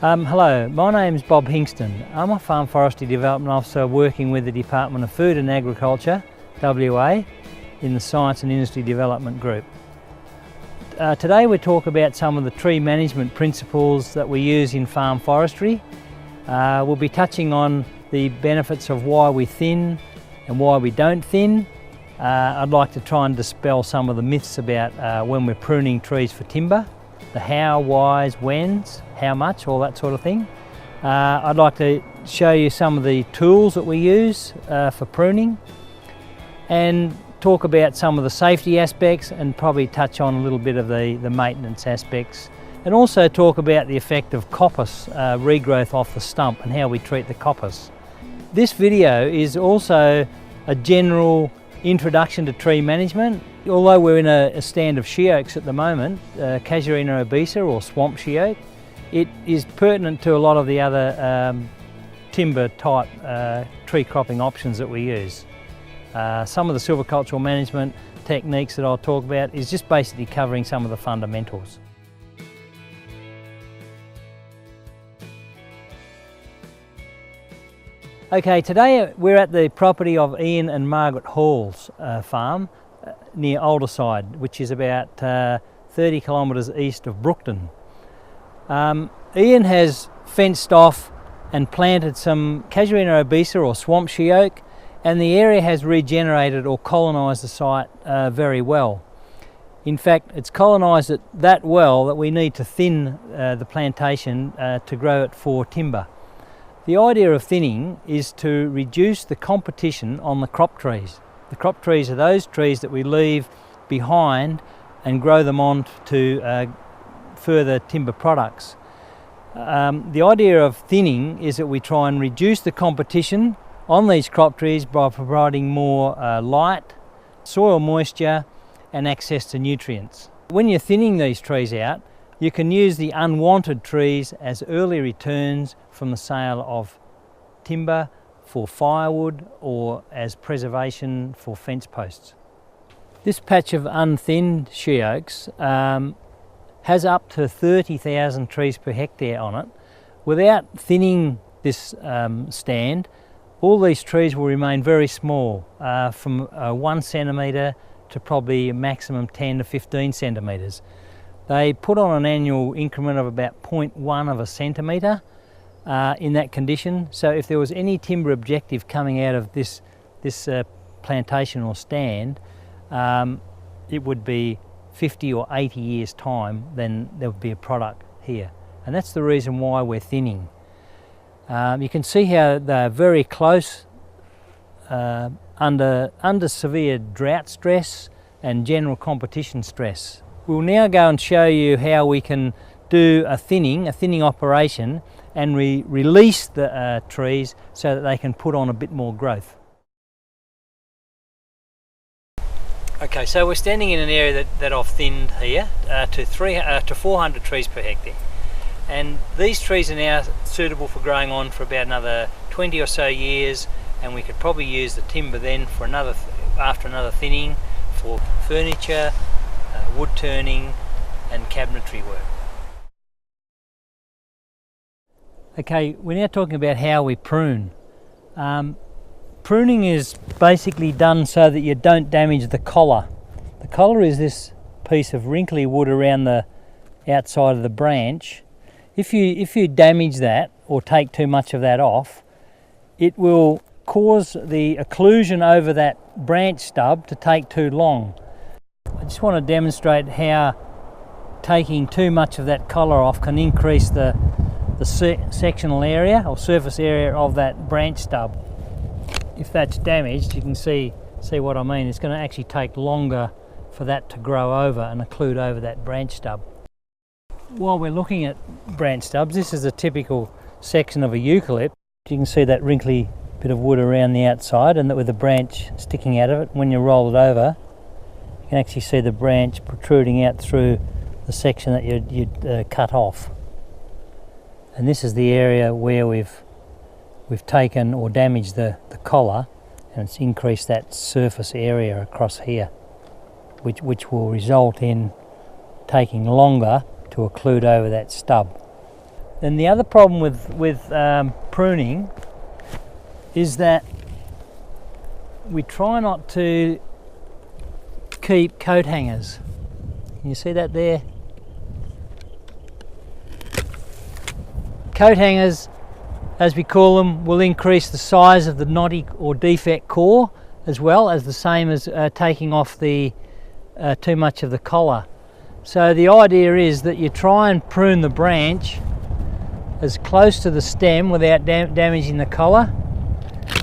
Hello, my name's Bob Hingston. I'm a Farm Forestry Development Officer working with the Department of Food and Agriculture, WA, in the Science and Industry Development Group. Today we talk about some of the tree management principles that we use in farm forestry. We'll be touching on the benefits of why we thin and why we don't thin. I'd like to try and dispel some of the myths about when we're pruning trees for timber, the how, whys, whens, how much, all that sort of thing. I'd like to show you some of the tools that we use for pruning and talk about some of the safety aspects and probably touch on a little bit of the maintenance aspects, and also talk about the effect of coppice regrowth off the stump and how we treat the coppice. This video is also a general introduction to tree management. Although we're in a stand of she oaks at the moment, Casuarina obesa or swamp she oak, it is pertinent to a lot of the other timber type tree cropping options that we use. Some of the silvicultural management techniques that I'll talk about is just basically covering some of the fundamentals. Okay, today we're at the property of Ian and Margaret Hall's farm near Alderside, which is about 30 kilometres east of Brookton. Ian has fenced off and planted some Casuarina obesa or swamp she oak, and the area has regenerated or colonised the site very well. In fact, it's colonised it that well that we need to thin the plantation to grow it for timber. The idea of thinning is to reduce the competition on the crop trees. The crop trees are those trees that we leave behind and grow them on to further timber products. The idea of thinning is that we try and reduce the competition on these crop trees by providing more light, soil moisture and access to nutrients. When you're thinning these trees out, you can use the unwanted trees as early returns from the sale of timber for firewood or as preservation for fence posts. This patch of unthinned she oaks has up to 30,000 trees per hectare on it. Without thinning this stand, all these trees will remain very small, from 1 centimetre to probably a maximum 10 to 15 centimetres. They put on an annual increment of about 0.1 of a centimetre in that condition. So if there was any timber objective coming out of this plantation or stand, it would be 50 or 80 years time, then there would be a product here. And that's the reason why we're thinning. You can see how they're very close under severe drought stress and general competition stress. We'll now go and show you how we can do a thinning operation and release the trees so that they can put on a bit more growth. Okay, so we're standing in an area that I've thinned here to 400 trees per hectare. And these trees are now suitable for growing on for about another 20 or so years, and we could probably use the timber then for after another thinning for furniture, wood turning and cabinetry work. Okay, we're now talking about how we prune. Pruning is basically done so that you don't damage the collar. The collar is this piece of wrinkly wood around the outside of the branch. If you damage that or take too much of that off, it will cause the occlusion over that branch stub to take too long. I just want to demonstrate how taking too much of that collar off can increase the sectional area or surface area of that branch stub. If that's damaged, you can see what I mean. It's going to actually take longer for that to grow over and occlude over that branch stub. While we're looking at branch stubs, this is a typical section of a eucalypt. You can see that wrinkly bit of wood around the outside and that with the branch sticking out of it. When you roll it over, you can actually see the branch protruding out through the section that you'd cut off. And this is the area where we've taken or damaged the collar, and it's increased that surface area across here, which will result in taking longer to occlude over that stub. Then the other problem with pruning is that we try not to keep coat hangers. Can you see that there? Coat hangers, as we call them, will increase the size of the knotty or defect core, as well as the same as taking off the too much of the collar. So the idea is that you try and prune the branch as close to the stem without damaging the collar,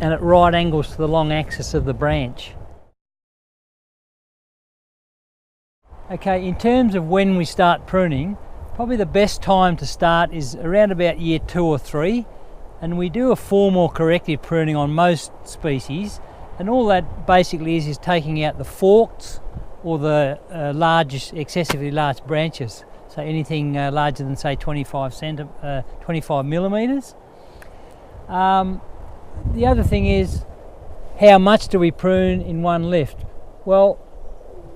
and at right angles to the long axis of the branch. Okay, in terms of when we start pruning, probably the best time to start is around about year 2 or 3, and we do a formal corrective pruning on most species, and all that basically is taking out the forks or the excessively large branches. So anything larger than, say, 25 millimetres. The other thing is, how much do we prune in one lift? Well,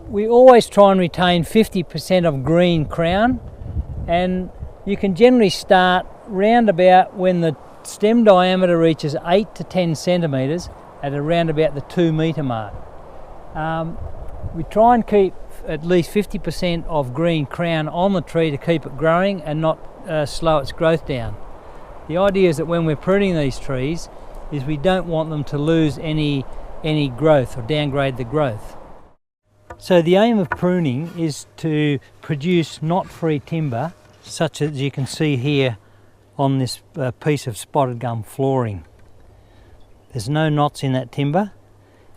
we always try and retain 50% of green crown, and you can generally start round about when the stem diameter reaches 8 to 10 centimetres at around about the 2 metre mark. We try and keep at least 50% of green crown on the tree to keep it growing and not slow its growth down. The idea is that when we're pruning these trees, is we don't want them to lose any growth or downgrade the growth. So the aim of pruning is to produce knot-free timber, such as you can see here on this piece of spotted gum flooring. There's no knots in that timber,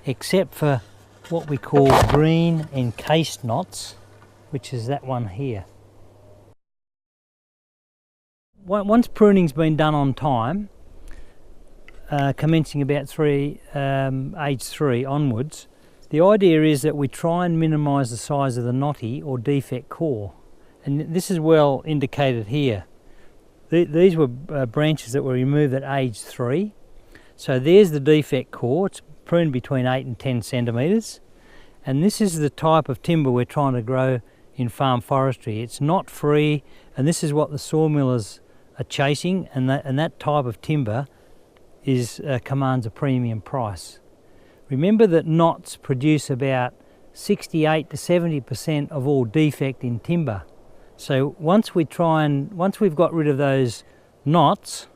except for what we call green encased knots, which is that one here. Once pruning's been done on time, commencing about age 3 onwards, the idea is that we try and minimise the size of the knotty or defect core, and this is well indicated here. These were branches that were removed at age 3, so there's the defect core. It's pruned between 8 and 10 centimetres, and this is the type of timber we're trying to grow in farm forestry. It's not free, and this is what the sawmillers are chasing, and that type of timber commands a premium price. Remember that knots produce about 68 to 70% of all defect in timber. So once we've got rid of those knots,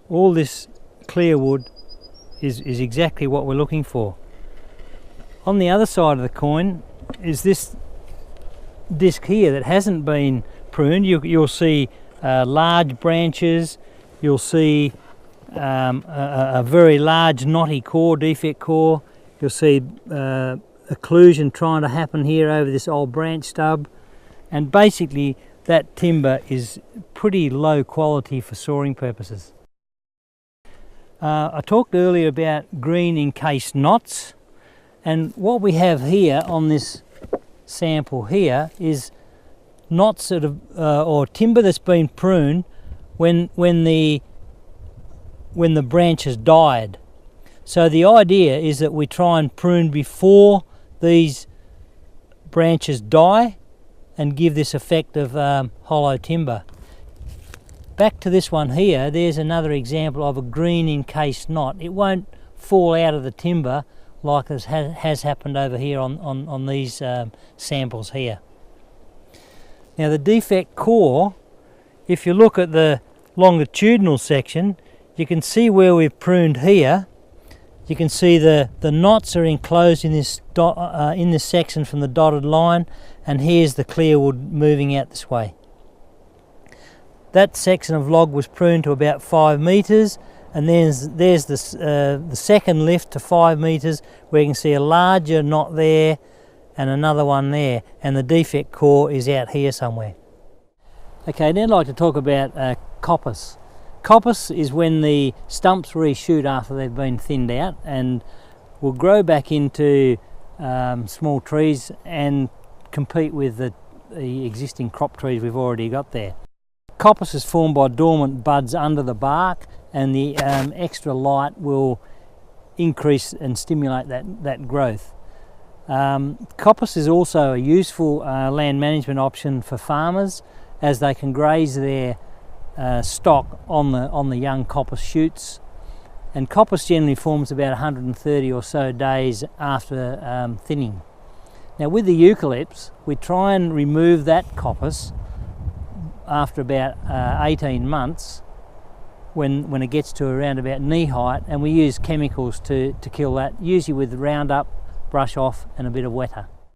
all this clear wood is exactly what we're looking for. On the other side of the coin is this disc here that hasn't been pruned. You'll see large branches, you'll see a very large knotty core, defect core. You'll see occlusion trying to happen here over this old branch stub, and basically that timber is pretty low quality for sawing purposes. I talked earlier about green encased knots, and what we have here on this sample here is knots that have, or timber that's been pruned when the branch has died. So the idea is that we try and prune before these branches die and give this effect of hollow timber. Back to this one here, there's another example of a green encased knot. It won't fall out of the timber like this has happened over here on these samples here. Now the defect core, if you look at the longitudinal section, you can see where we've pruned here. You can see the knots are enclosed in this section from the dotted line, and here's the clear wood moving out this way. That section of log was pruned to about 5 metres, and there's the second lift to 5 metres where you can see a larger knot there and another one there, and the defect core is out here somewhere. Okay, now I'd like to talk about coppice. Coppice is when the stumps reshoot after they've been thinned out and will grow back into small trees and compete with the existing crop trees we've already got there. Coppice is formed by dormant buds under the bark, and the extra light will increase and stimulate that growth. Coppice is also a useful land management option for farmers, as they can graze their stock on the young coppice shoots, and coppice generally forms about 130 or so days after thinning. Now with the eucalypts, we try and remove that coppice after about 18 months when it gets to around about knee height, and we use chemicals to kill that, usually with Roundup, brush off and a bit of wetter.